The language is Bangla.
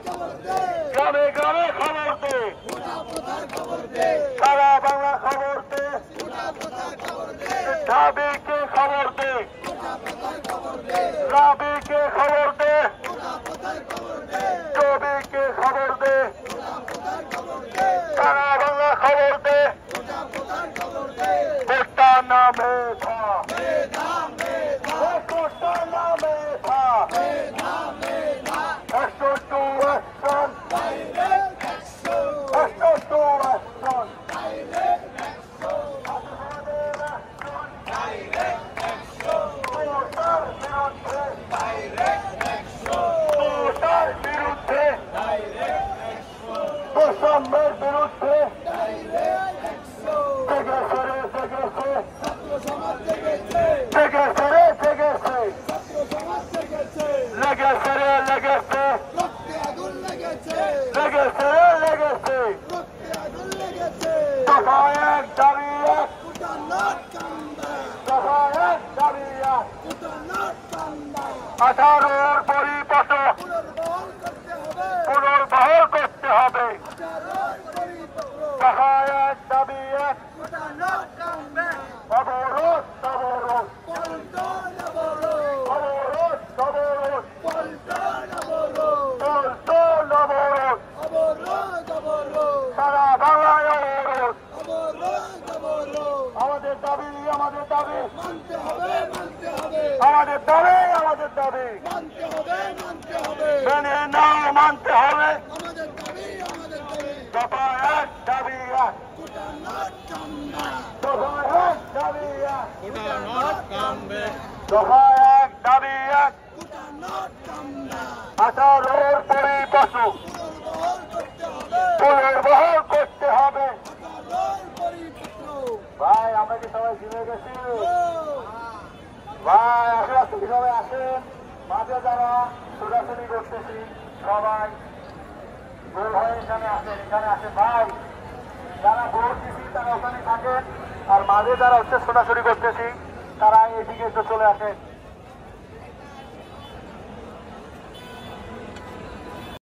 গ্রামে গ্রামে খবর দে, সারা বাংলা খবর দে, ঢাবিকে খবর দে, রাবিকে খবর দে, জবিকে খবর দে, সারা বাংলা খবর দে। ভোটটা নামে থা, ভোটটা নামে থা, একশো টু অ্যাকশন, একশো টু অ্যাকশন, বৈষম্যের বিরুদ্ধে আঠারোর পরিপথ পুনর্বহাল করতে হবে। সহায়ক দাবি এক, অবরোধ অবরোধ, অবরোধ অবরোধ, পল্টন অবরোধ, সারা বাংলায় অবরোধ। আমাদের দাবি, আমাদের দাবি, আমাদের দাবি, আমাদের দাবি মেনে নাও, মানতে হবে। দফা এক, দাবি এক, দফা এক, দাবি এক, দফা এক, দাবি এক, আঠারোর পরিপথ পুনর্বহাল করতে হবে। ভাই আমরা কি সবাই জিনে গেছি? ভাই আসলে আসতে সবাই আসেন, মাঝে যারা ছোটাছুটি করতেছি সবাই গোল হয়ে এখানে আসেন, এখানে আসেন। ভাই যারা ভোট দিচ্ছি তারা ওখানে থাকেন, আর মাঝে যারা হচ্ছে ছোটাছুটি করতেছি তারা এদিকে একটু চলে আসেন।